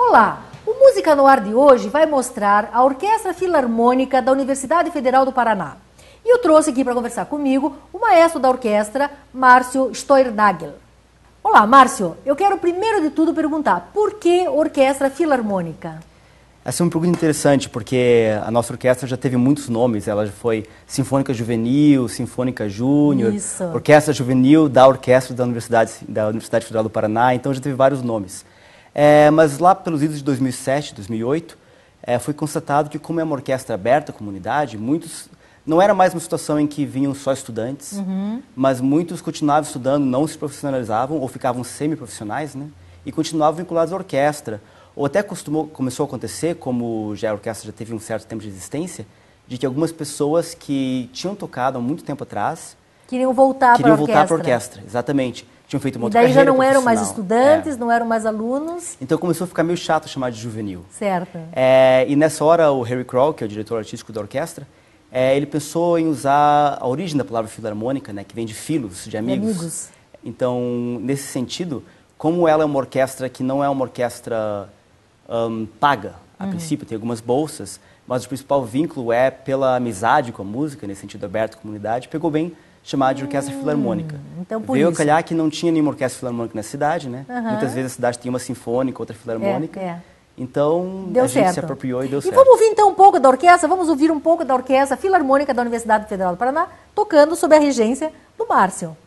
Olá! O Música no Ar de hoje vai mostrar a Orquestra Filarmônica da Universidade Federal do Paraná. E eu trouxe aqui para conversar comigo o maestro da orquestra, Márcio Steuernagel. Olá, Márcio. Eu quero primeiro de tudo perguntar, por que Orquestra Filarmônica? Essa é uma pergunta interessante, porque a nossa orquestra já teve muitos nomes. Ela já foi Sinfônica Juvenil, Sinfônica Júnior, Orquestra Juvenil da Orquestra da Universidade Federal do Paraná, então já teve vários nomes. Mas lá pelos idos de 2007, 2008, foi constatado que, como é uma orquestra aberta à comunidade, não era mais uma situação em que vinham só estudantes, mas muitos continuavam estudando, não se profissionalizavam ou ficavam semi-profissionais, né? E continuavam vinculados à orquestra. Ou até começou a acontecer, como a orquestra já teve um certo tempo de existência, de que algumas pessoas que tinham tocado há muito tempo atrás queriam voltar para a orquestra. Exatamente. Tinham feito uma outra carreira. E daí já não eram mais profissional. estudantes, não eram mais alunos. Então começou a ficar meio chato chamar de juvenil. Certo. E nessa hora o Harry Kroll, que é o diretor artístico da orquestra, ele pensou em usar a origem da palavra filarmônica, né, que vem de filos, de amigos. Então, nesse sentido, como ela é uma orquestra que não é uma orquestra paga, a princípio, tem algumas bolsas, mas o principal vínculo é pela amizade com a música, nesse sentido aberto à comunidade, pegou bem chamar de orquestra filarmônica. Então, Veio a calhar que não tinha nenhuma orquestra filarmônica na cidade, né? Muitas vezes a cidade tinha uma sinfônica, outra filarmônica. Então, deu gente certo. se apropriou e deu certo. E vamos ouvir então um pouco da orquestra, vamos ouvir um pouco da Orquestra Filarmônica da Universidade Federal do Paraná, tocando sob a regência do Márcio.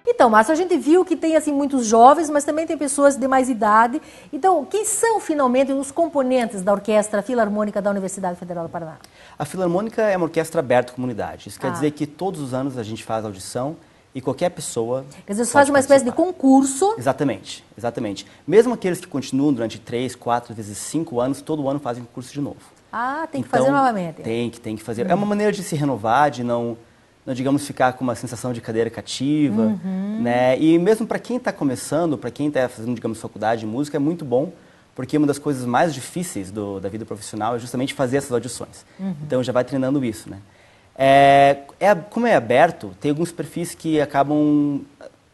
Então, Márcio, a gente viu que tem assim muitos jovens, mas também tem pessoas de mais idade. Então, quem são finalmente os componentes da Orquestra Filarmônica da Universidade Federal do Paraná? A Filarmônica é uma orquestra aberta à comunidade. Isso quer dizer que todos os anos a gente faz audição e qualquer pessoa... Quer dizer, você faz uma espécie de concurso. Exatamente, exatamente. Mesmo aqueles que continuam durante 3, 4, às vezes 5 anos, todo ano fazem concurso de novo. Ah, tem que fazer novamente. Tem que fazer. É uma maneira de se renovar, de não digamos, ficar com uma sensação de cadeira cativa, né? E mesmo para quem está começando, para quem está fazendo, digamos, faculdade de música, é muito bom, porque uma das coisas mais difíceis da vida profissional é justamente fazer essas audições. Então, já vai treinando isso, né? Como é aberto, tem alguns perfis que acabam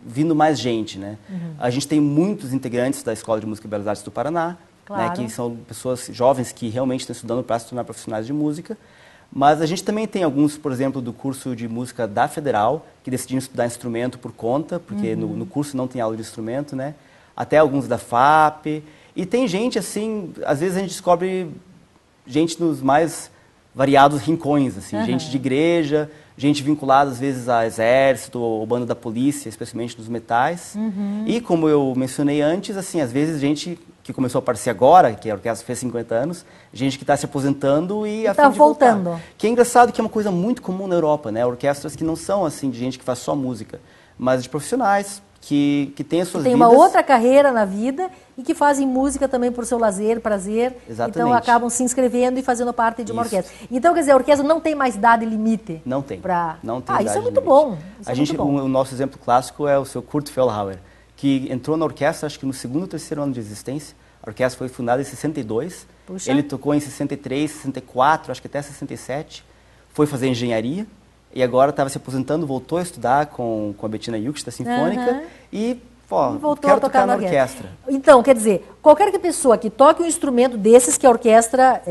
vindo mais gente, né? A gente tem muitos integrantes da Escola de Música e Belas Artes do Paraná, né, que são pessoas jovens que realmente estão estudando para se tornar profissionais de música. Mas a gente também tem alguns, por exemplo, do curso de música da Federal, que decidiram estudar instrumento por conta, porque no curso não tem aula de instrumento, né? Até alguns da FAP. E tem gente, assim, às vezes a gente descobre gente nos mais variados rincões, assim, gente de igreja, gente vinculada às vezes a exército ou banda da polícia, especialmente dos metais. E como eu mencionei antes, assim, às vezes gente que começou a aparecer agora, que a orquestra fez 50 anos, gente que está se aposentando e a fim de voltando. Voltar. Que é engraçado que é uma coisa muito comum na Europa, né? Orquestras que não são assim de gente que faz só música, mas de profissionais que têm as suas vidas. Tem uma outra carreira na vida e que fazem música também por seu lazer, prazer. Exatamente. Então acabam se inscrevendo e fazendo parte de uma orquestra. Então, quer dizer, a orquestra não tem mais idade limite. Não tem. Não tem isso é muito bom. O nosso exemplo clássico é o seu Kurt Fehlhauer, que entrou na orquestra, acho que no segundo ou terceiro ano de existência. A orquestra foi fundada em 62. Puxa. Ele tocou em 63, 64, acho que até 67. Foi fazer engenharia. E agora estava se aposentando, voltou a estudar com a Bettina Juxt, da Sinfônica, e voltou quero a tocar na orquestra. Então, quer dizer, qualquer pessoa que toque um instrumento desses que a orquestra,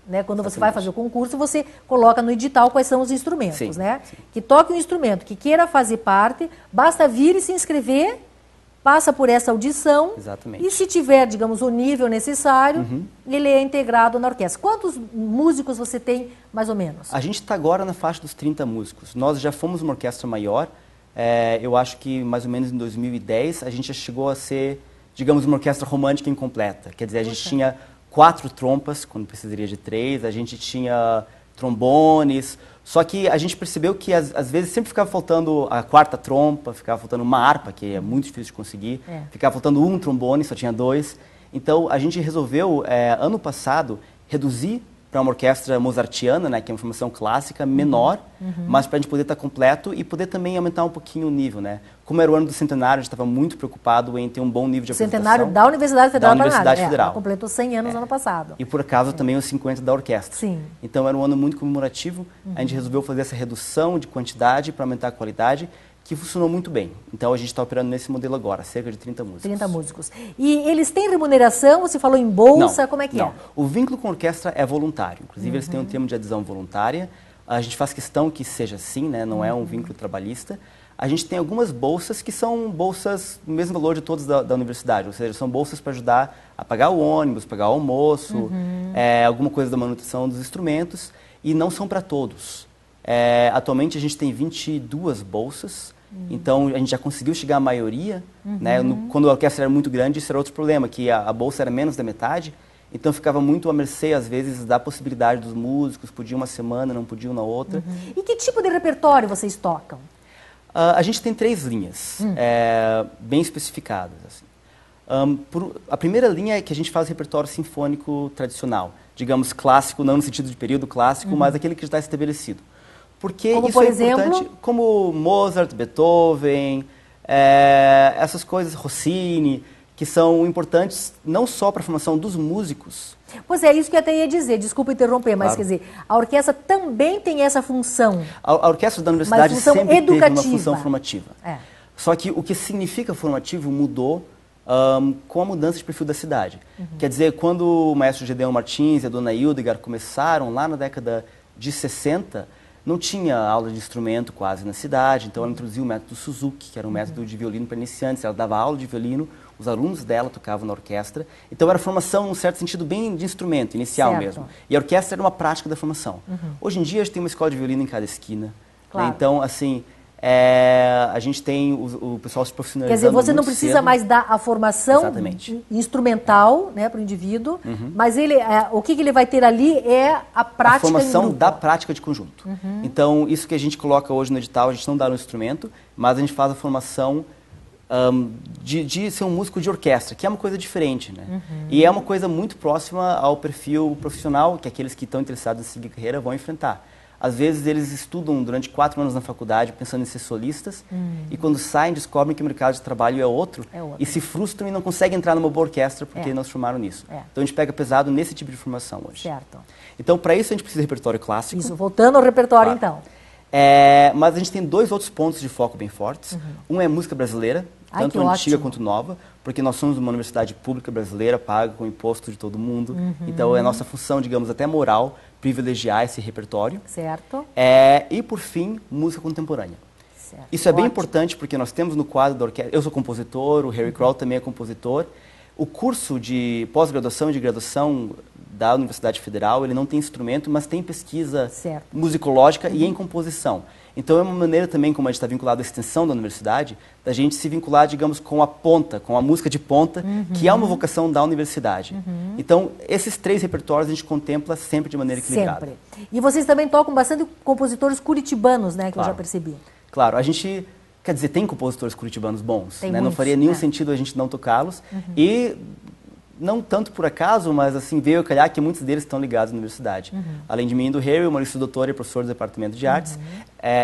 né, quando você vai fazer o concurso, você coloca no edital quais são os instrumentos, né? Sim. Que toque um instrumento, que queira fazer parte, basta vir e se inscrever, passa por essa audição. Exatamente. E se tiver, digamos, o nível necessário, ele é integrado na orquestra. Quantos músicos você tem, mais ou menos? A gente está agora na faixa dos 30 músicos. Nós já fomos uma orquestra maior. Eu acho que mais ou menos em 2010 a gente já chegou a ser digamos, uma orquestra romântica incompleta. Quer dizer, a gente tinha 4 trompas, quando precisaria de 3, a gente tinha trombones, só que a gente percebeu que às vezes sempre ficava faltando a 4ª trompa, ficava faltando uma harpa, que é muito difícil de conseguir, ficava faltando um trombone, só tinha 2. Então a gente resolveu, ano passado, reduzir para uma orquestra mozartiana, né, que é uma formação clássica, menor, mas para a gente poder estar completo e poder também aumentar um pouquinho o nível, né? Como era o ano do centenário, a gente estava muito preocupado em ter um bom nível de apresentação. Centenário da Universidade Federal do Paraná. Da Universidade Federal. Completou 100 anos ano passado. E por acaso também os 50 da orquestra. Sim. Então era um ano muito comemorativo, a gente resolveu fazer essa redução de quantidade para aumentar a qualidade, que funcionou muito bem. Então a gente está operando nesse modelo agora, cerca de 30 músicos. 30 músicos. E eles têm remuneração? Você falou em bolsa, não, como é que não. é? O vínculo com a orquestra é voluntário. Inclusive eles têm um termo de adesão voluntária. A gente faz questão que seja assim, né? Não é um vínculo trabalhista. A gente tem algumas bolsas que são bolsas do mesmo valor de todas da universidade, ou seja, são bolsas para ajudar a pagar o ônibus, pagar o almoço, alguma coisa da manutenção dos instrumentos, e não são para todos. Atualmente a gente tem 22 bolsas, então a gente já conseguiu chegar à maioria. Né? Quando a orquestra era muito grande, isso era outro problema, que a bolsa era menos da metade, então ficava muito à mercê, às vezes, da possibilidade dos músicos, podiam uma semana, não podiam na outra. E que tipo de repertório vocês tocam? A gente tem 3 linhas, bem especificadas. Assim. A primeira linha é que a gente faz repertório sinfônico tradicional, digamos clássico, não no sentido de período clássico, mas aquele que já está estabelecido. Porque como, isso por é exemplo? Importante, como Mozart, Beethoven, essas coisas, Rossini, que são importantes não só para a formação dos músicos. Pois é, isso que eu até ia dizer, desculpa interromper, mas Claro. quer dizer, a orquestra também tem essa função. A orquestra da universidade função sempre teve uma educativa. função formativa. Só que o que significa formativo mudou com a mudança de perfil da cidade. Quer dizer, quando o maestro Gedeon Martins e a dona Hildegard começaram, lá na década de 60, não tinha aula de instrumento quase na cidade, então ela introduziu o método Suzuki, que era um método de violino para iniciantes. Ela dava aula de violino, os alunos dela tocavam na orquestra, então era formação, num certo sentido, bem de instrumento, inicial mesmo. E a orquestra era uma prática da formação. Hoje em dia, a gente tem uma escola de violino em cada esquina. Claro. Né? Então, assim, a gente tem o pessoal se profissionalizando. Quer dizer, você não muito precisa cedo. mais dar a formação instrumental, né, para o indivíduo, mas ele, o que ele vai ter ali é a prática. A formação em grupo. da prática de conjunto. Então, isso que a gente coloca hoje no edital, a gente não dá no instrumento, mas a gente faz a formação de ser um músico de orquestra, que é uma coisa diferente, né? E é uma coisa muito próxima ao perfil profissional que aqueles que estão interessados em seguir carreira vão enfrentar. Às vezes eles estudam durante 4 anos na faculdade pensando em ser solistas e quando saem descobrem que o mercado de trabalho é outro e se frustram e não conseguem entrar numa boa orquestra porque não se formaram nisso. Então a gente pega pesado nesse tipo de formação hoje. Certo. Então para isso a gente precisa de repertório clássico. Isso, voltando ao repertório então. Mas a gente tem 2 outros pontos de foco bem fortes. Um é música brasileira, tanto antiga quanto nova, porque nós somos uma universidade pública brasileira, paga com imposto de todo mundo. Então é nossa função, digamos, até moral, privilegiar esse repertório. Certo. E, por fim, música contemporânea. Certo. Isso é bem importante porque nós temos no quadro da orquestra... Eu sou compositor, o Harry Kroll também é compositor. O curso de pós-graduação e de graduação da Universidade Federal, ele não tem instrumento, mas tem pesquisa musicológica e em composição. Então é uma maneira também, como a gente está vinculado à extensão da universidade, da gente se vincular, digamos, com a ponta, com a música de ponta, que é uma vocação da universidade. Então, esses 3 repertórios a gente contempla sempre de maneira equilibrada. Sempre. E vocês também tocam bastante compositores curitibanos, né, que eu já percebi. Claro, a gente... Quer dizer, tem compositores curitibanos bons, né? Não faria nenhum sentido a gente não tocá-los. E não tanto por acaso, mas assim, veio a calhar que muitos deles estão ligados à universidade. Além de mim e do Harry, o Maurício Doutor é professor do Departamento de Artes,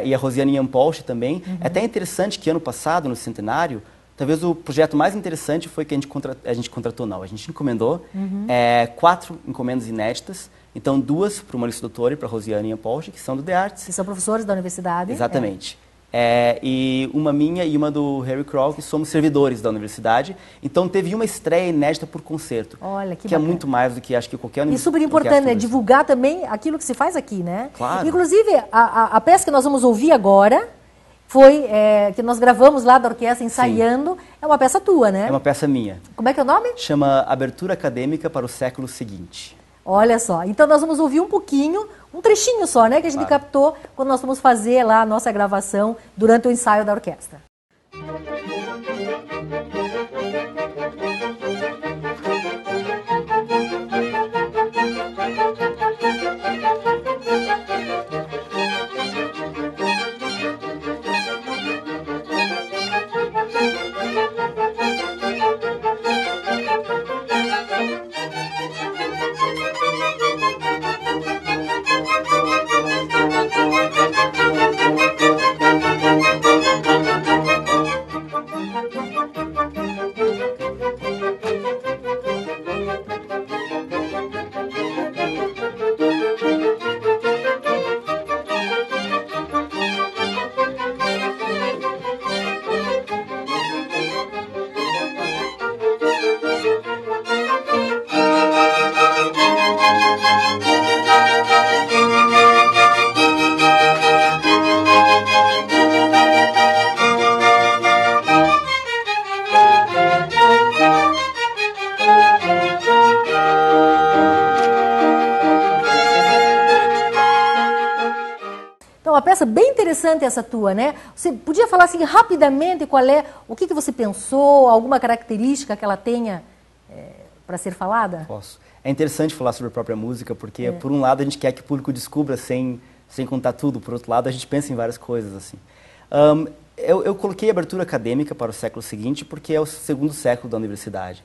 e a Rosiane Yampolch também. É até interessante que ano passado, no centenário, talvez o projeto mais interessante foi que a gente encomendou 4 encomendas inéditas. Então, 2 para o Maurício Doutor e para a Rosiane Yampolch, que são do The Arts. Que são professores da universidade. Exatamente. E uma minha e uma do Harry Kroll, que somos servidores da universidade. Então teve uma estreia inédita por concerto. Olha, que é muito mais do que acho que qualquer universidade. E super importante, né? Divulgar também aquilo que se faz aqui, né? Claro. Inclusive, a peça que nós vamos ouvir agora foi que nós gravamos lá da orquestra ensaiando. É uma peça tua, né? É uma peça minha. Como é que é o nome? Chama Abertura Acadêmica para o Século Seguinte. Olha só, então nós vamos ouvir um pouquinho, um trechinho só, né, que a gente captou quando nós fomos fazer lá a nossa gravação durante o ensaio da orquestra. peça bem interessante essa tua, né? Você podia falar assim rapidamente o que você pensou, alguma característica que ela tenha para ser falada? Posso. É interessante falar sobre a própria música, porque por um lado a gente quer que o público descubra sem contar tudo, por outro lado a gente pensa em várias coisas, assim. Eu coloquei abertura acadêmica para o século seguinte porque é o segundo século da universidade.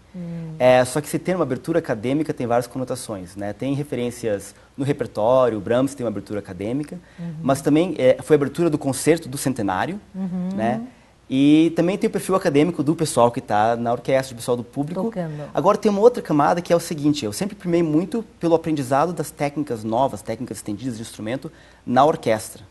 Só que se tem uma abertura acadêmica tem várias conotações, né? Tem referências no repertório, o Brahms tem uma abertura acadêmica, mas também foi a abertura do concerto do centenário, né? E também tem o perfil acadêmico do pessoal que está na orquestra, do pessoal do público. Tocando. Agora tem uma outra camada que é o seguinte, eu sempre primei muito pelo aprendizado das técnicas novas, técnicas estendidas de instrumento na orquestra,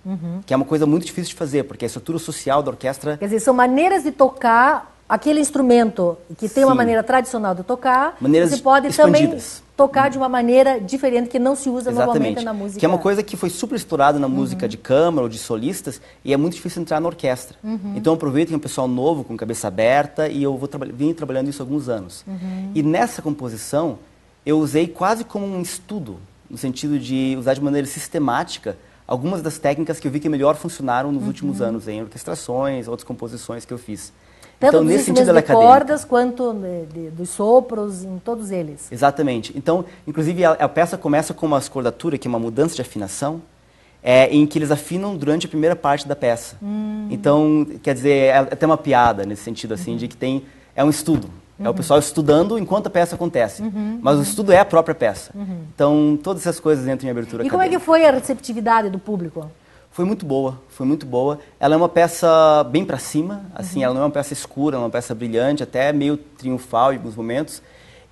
que é uma coisa muito difícil de fazer, porque a estrutura social da orquestra... Quer dizer, são maneiras de tocar aquele instrumento que tem uma maneira tradicional de tocar, maneiras você pode expandidas. Também tocar de uma maneira diferente que não se usa normalmente na música. Que é uma coisa que foi super explorada na música de câmara ou de solistas e é muito difícil entrar na orquestra. Então aproveito que é um pessoal novo, com cabeça aberta, e eu vim trabalhando isso há alguns anos. E nessa composição eu usei quase como um estudo, no sentido de usar de maneira sistemática algumas das técnicas que eu vi que melhor funcionaram nos últimos anos, em orquestrações, outras composições que eu fiz. Tanto então, nesse sentido, de cordas quanto dos sopros, em todos eles. Exatamente. Então, inclusive, a peça começa com uma escordatura, que é uma mudança de afinação, em que eles afinam durante a primeira parte da peça. Então, quer dizer, é até uma piada nesse sentido, assim, de que é um estudo. É o pessoal estudando enquanto a peça acontece. Mas o estudo é a própria peça. Então, todas essas coisas entram em abertura acadêmica. E como é que foi a receptividade do público? Foi muito boa, foi muito boa. Ela é uma peça bem para cima, assim, ela não é uma peça escura, é uma peça brilhante, até meio triunfal em alguns momentos.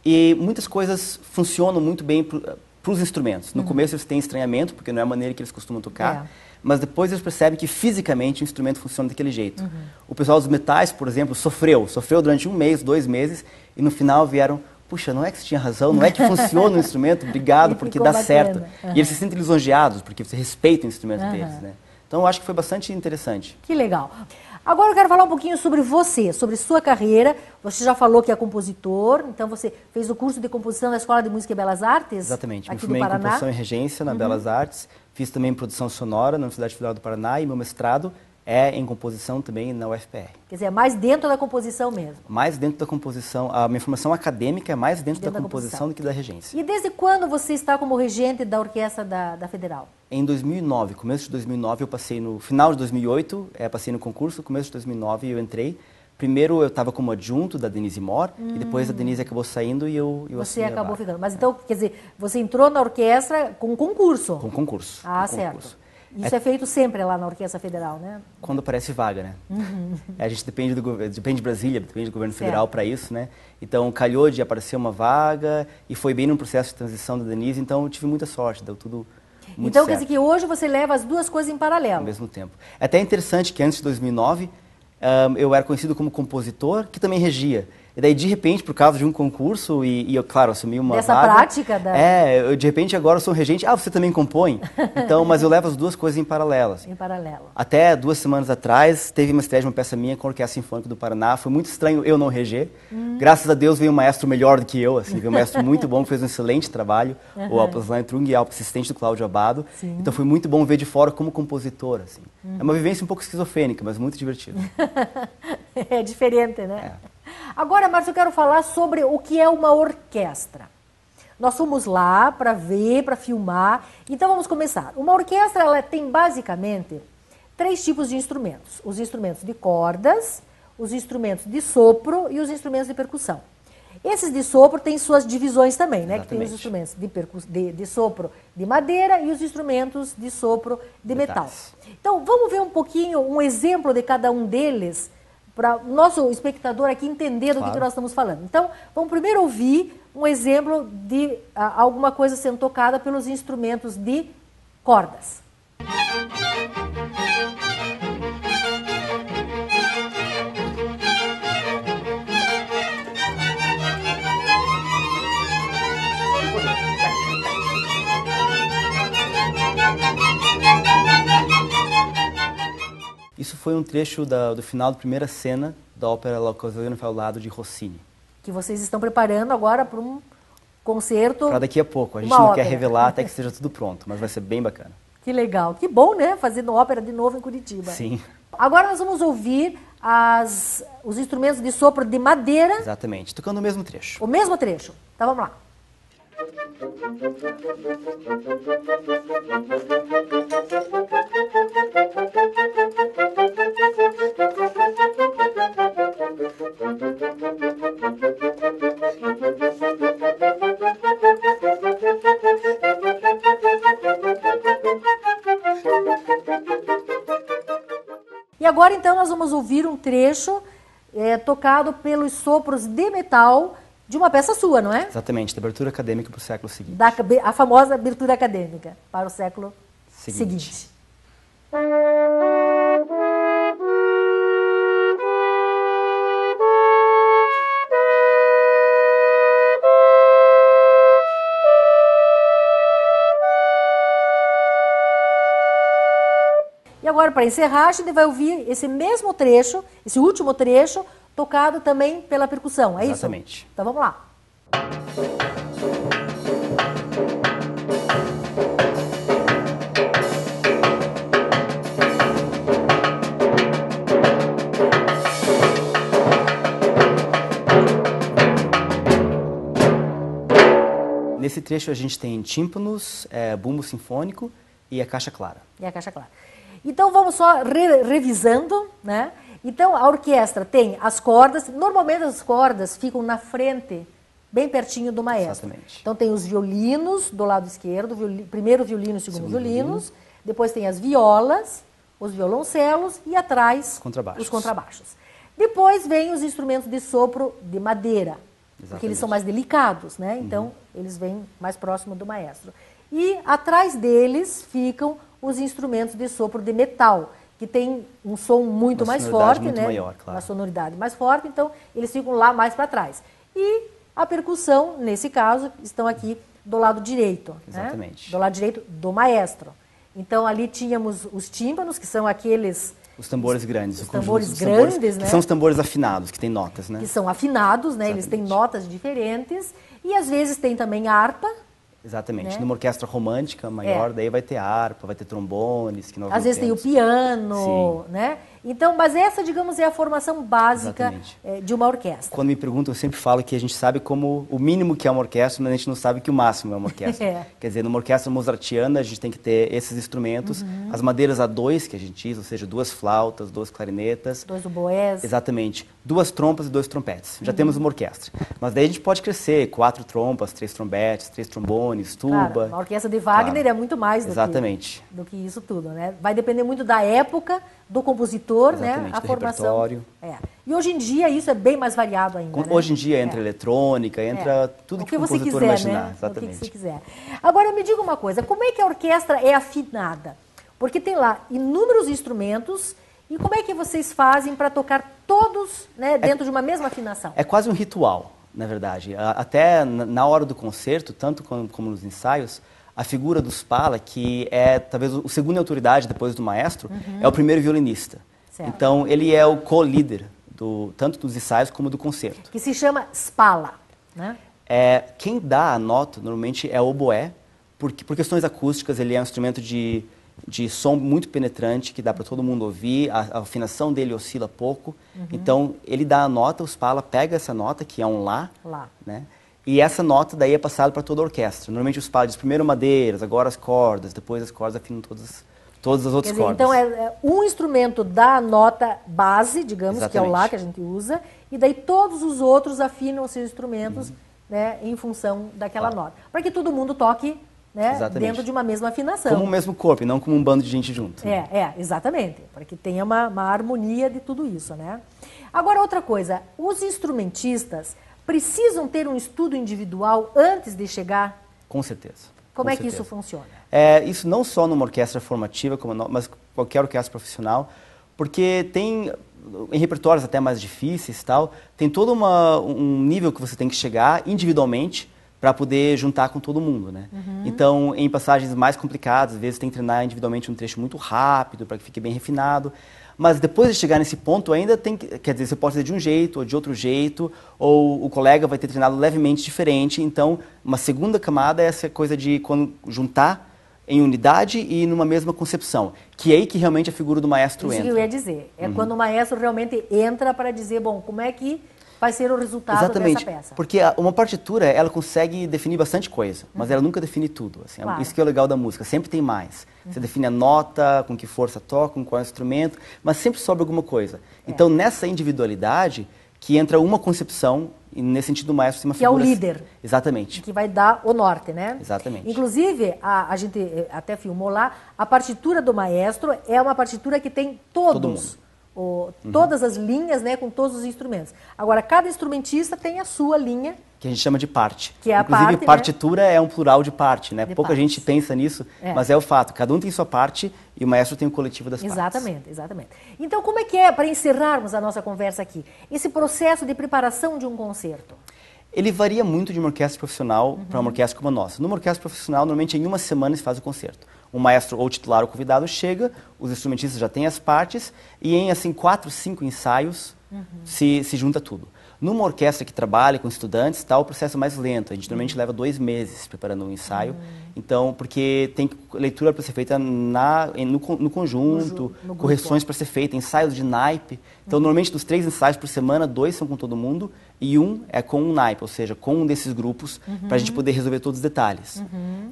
E muitas coisas funcionam muito bem para os instrumentos. No começo eles têm estranhamento, porque não é a maneira que eles costumam tocar, mas depois eles percebem que fisicamente o instrumento funciona daquele jeito. O pessoal dos metais, por exemplo, sofreu durante 1 mês, 2 meses, e no final vieram... Puxa, não é que você tinha razão, não é que funciona o instrumento, obrigado, porque dá certo. E eles se sentem lisonjeados, porque você respeita o instrumento deles, né? Então, eu acho que foi bastante interessante. Que legal. Agora eu quero falar um pouquinho sobre você, sobre sua carreira. Você já falou que é compositor, então você fez o curso de composição na Escola de Música e Belas Artes? Exatamente, aqui me formei do em Paraná. composição e regência na Belas Artes, fiz também produção sonora na Universidade Federal do Paraná e meu mestrado é em composição também na UFPR. Quer dizer, é mais dentro da composição mesmo. Mais dentro da composição. A minha formação acadêmica é mais dentro da composição do que da regência. E desde quando você está como regente da Orquestra da Federal? Em 2009, começo de 2009, eu passei no final de 2008, passei no concurso, começo de 2009 eu entrei. Primeiro eu estava como adjunto da Denise Moore e depois a Denise acabou saindo e eu Você acabou ficando. Mas então, quer dizer, você entrou na orquestra com concurso? Com concurso. Ah, com certo. Concurso. Isso é feito sempre lá na Orquestra Federal, né? Quando aparece vaga, né? A gente depende de Brasília, depende do governo federal para isso, né? Então, calhou de aparecer uma vaga e foi bem num processo de transição da Denise, então eu tive muita sorte, deu tudo muito então, certo. quer dizer que hoje você leva as duas coisas em paralelo. Ao mesmo tempo. É até interessante que antes de 2009, eu era conhecido como compositor, que também regia. E daí, de repente, por causa de um concurso, e eu, claro, assumi uma Dessa vaga... prática da... de repente, agora eu sou regente. Ah, você também compõe? Então, mas eu levo as duas coisas em paralelo. Assim. Em paralelo. Até 2 semanas atrás, teve uma estreia de uma peça minha com a Orquestra Sinfônica do Paraná. Foi muito estranho eu não reger. Graças a Deus veio um maestro melhor do que eu, assim. Veio um maestro muito bom, que fez um excelente trabalho. O Alpaslan Trung, assistente do Cláudio Abado. Sim. Então, foi muito bom ver de fora como compositor, assim. É uma vivência um pouco esquizofrênica, mas muito divertida. É diferente, né? Agora, Márcio, eu quero falar sobre o que é uma orquestra. Nós fomos lá para ver, para filmar. Então, vamos começar. Uma orquestra ela tem basicamente 3 tipos de instrumentos. Os instrumentos de cordas, os instrumentos de sopro e os instrumentos de percussão. Esses de sopro têm suas divisões também, né? Exatamente. Que tem os instrumentos de sopro de madeira e os instrumentos de sopro de metal. Então, vamos ver um pouquinho, um exemplo de cada um deles, para o nosso espectador aqui entender do que nós estamos falando. Então, vamos primeiro ouvir um exemplo de alguma coisa sendo tocada pelos instrumentos de cordas. Isso foi um trecho do final da primeira cena da ópera L'Occasione fa Lado de Rossini. Que vocês estão preparando agora para um concerto. Para daqui a pouco. A gente não quer revelar até que esteja tudo pronto, mas vai ser bem bacana. Que legal. Que bom, né? Fazendo ópera de novo em Curitiba. Sim. Agora nós vamos ouvir os instrumentos de sopro de madeira. Exatamente. Tocando o mesmo trecho. O mesmo trecho. Então vamos lá. E agora então nós vamos ouvir um trecho tocado pelos sopros de metal de uma peça sua, não é? Exatamente, da abertura acadêmica para o século seguinte. A famosa abertura acadêmica para o século seguinte. E agora, para encerrar, a gente vai ouvir esse mesmo trecho, esse último trecho, tocado também pela percussão, é isso? Exatamente. Então vamos lá. Nesse trecho a gente tem tímpanos, bumbo sinfônico e a caixa clara. E a caixa clara. Então vamos só revisando, né? Então a orquestra tem as cordas, normalmente as cordas ficam na frente, bem pertinho do maestro. Exatamente. Então tem os violinos do lado esquerdo, primeiro violino, segundo violinos, depois tem as violas, os violoncelos e atrás os contrabaixos. Depois vem os instrumentos de sopro de madeira, porque eles são mais delicados, né? Então eles vêm mais próximo do maestro. E atrás deles ficam os instrumentos de sopro de metal, que tem um som muito mais forte, né? Maior, claro. Uma sonoridade mais forte, então eles ficam lá mais para trás. E a percussão, nesse caso, estão aqui do lado direito. Exatamente. Né? Do lado direito do maestro. Então ali tínhamos os tímpanos, que são aqueles... Os tambores grandes. Os tambores grandes, né? Que são os tambores afinados, que tem notas, né? Que são afinados, né? Exatamente. Eles têm notas diferentes. E às vezes tem também harpa. Exatamente. Né? Numa orquestra romântica maior, daí vai ter harpa, vai ter trombones. Que nós às vezes tem o piano, né? Então, mas essa, digamos, é a formação básica de uma orquestra. Quando me perguntam, eu sempre falo que a gente sabe como o mínimo que é uma orquestra, mas a gente não sabe que o máximo é uma orquestra. Quer dizer, numa orquestra mozartiana, a gente tem que ter esses instrumentos, as madeiras A2, que a gente diz, ou seja, 2 flautas, 2 clarinetas. 2 oboés. Exatamente. 2 trompas e 2 trompetes. Já temos uma orquestra. Mas daí a gente pode crescer, 4 trompas, 3 trombetes, 3 trombones, tuba. Claro, a orquestra de Wagner é muito mais do que isso tudo, né? Vai depender muito da época, do compositor, né? A formação. Repertório. E hoje em dia isso é bem mais variado ainda. Né? Hoje em dia entra eletrônica, entra tudo que o compositor quiser, imaginar. Né? Exatamente. O que você quiser. Agora me diga uma coisa, como é que a orquestra é afinada? Porque tem lá inúmeros instrumentos e como é que vocês fazem para tocar todos, né, dentro de uma mesma afinação? É quase um ritual, na verdade. Até na hora do concerto, tanto como nos ensaios, a figura do Spala, que é talvez o segundo em autoridade depois do maestro, é o primeiro violinista. Certo. Então, ele é o co-líder, tanto dos ensaios como do concerto. Que se chama Spala, né? Quem dá a nota, normalmente, é o oboé, porque por questões acústicas, ele é um instrumento de som muito penetrante, que dá para todo mundo ouvir, a afinação dele oscila pouco. Então, ele dá a nota, o Spala pega essa nota, que é um Lá. Né? E essa nota daí é passada para toda a orquestra. Normalmente os Spala diz primeiro madeiras, agora as cordas, depois as cordas afinam todas as outras cordas. Então, um instrumento dá a nota base, digamos, Exatamente. Que é o Lá que a gente usa, e daí todos os outros afinam os seus instrumentos né, em função daquela nota. Para que todo mundo toque né, dentro de uma mesma afinação. Como o mesmo corpo, e não como um bando de gente junto. Exatamente. Para que tenha uma harmonia de tudo isso. Né? Agora, outra coisa. Os instrumentistas precisam ter um estudo individual antes de chegar? Com certeza. Como é que isso funciona? Isso não só numa orquestra formativa, mas qualquer orquestra profissional, porque tem, em repertórios até mais difíceis, tem todo um nível que você tem que chegar individualmente para poder juntar com todo mundo, né? Então, em passagens mais complicadas, às vezes tem que treinar individualmente um trecho muito rápido para que fique bem refinado. Mas depois de chegar nesse ponto ainda quer dizer, você pode fazer de um jeito ou de outro jeito, ou o colega vai ter treinado levemente diferente. Então, uma segunda camada é essa coisa de quando juntar em unidade e numa mesma concepção, que é aí que realmente a figura do maestro Isso entra. que eu ia dizer. É quando o maestro realmente entra para dizer, bom, como é que vai ser o resultado Exatamente, dessa peça. porque uma partitura, ela consegue definir bastante coisa, mas ela nunca define tudo. Assim, Claro. Isso que é o legal da música, sempre tem mais. Você define a nota, com que força toca, com qual instrumento, mas sempre sobra alguma coisa. Então, nessa individualidade, que entra uma concepção, e nesse sentido o maestro tem uma Que é o figura... líder. Exatamente. Que vai dar o norte, né? Exatamente. Inclusive, a gente até filmou lá, a partitura do maestro é uma partitura que tem todos, todas as linhas, né, com todos os instrumentos. Agora, cada instrumentista tem a sua linha. Que a gente chama de parte. Que é a Inclusive, parte, partitura é um plural de parte, né? De Pouca partes. gente pensa nisso, mas é o fato. Cada um tem sua parte e o maestro tem o coletivo das partes. Exatamente, exatamente. Então, como é que é, para encerrarmos a nossa conversa aqui, esse processo de preparação de um concerto? Ele varia muito de uma orquestra profissional para uma orquestra como a nossa. Numa orquestra profissional, normalmente em uma semana se faz o concerto. O maestro ou titular ou convidado chega, os instrumentistas já têm as partes e em assim 4, 5 ensaios se junta tudo. Numa orquestra que trabalha com estudantes, o processo é mais lento. A gente normalmente leva 2 meses preparando um ensaio. Então, porque tem leitura para ser feita no conjunto, correções para ser feitas, ensaios de naipe. Então, normalmente dos 3 ensaios por semana, 2 são com todo mundo e 1 é com um naipe, ou seja, com um desses grupos, para a gente poder resolver todos os detalhes.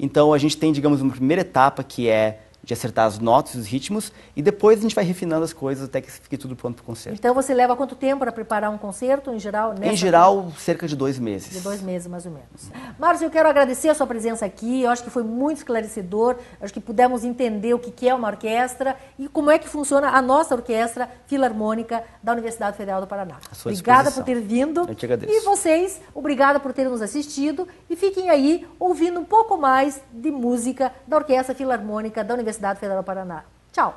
Então, a gente tem, digamos, uma primeira etapa que é de acertar as notas e os ritmos, e depois a gente vai refinando as coisas até que fique tudo pronto para o concerto. Então você leva quanto tempo para preparar um concerto, em geral? Em geral, cerca de 2 meses. De 2 meses, mais ou menos. Márcio, eu quero agradecer a sua presença aqui, eu acho que foi muito esclarecedor, eu acho que pudemos entender o que é uma orquestra e como é que funciona a nossa Orquestra Filarmônica da Universidade Federal do Paraná. Obrigada por ter vindo. Eu te agradeço. E vocês, obrigada por terem nos assistido e fiquem aí ouvindo um pouco mais de música da Orquestra Filarmônica da Universidade Federal do Paraná. Tchau!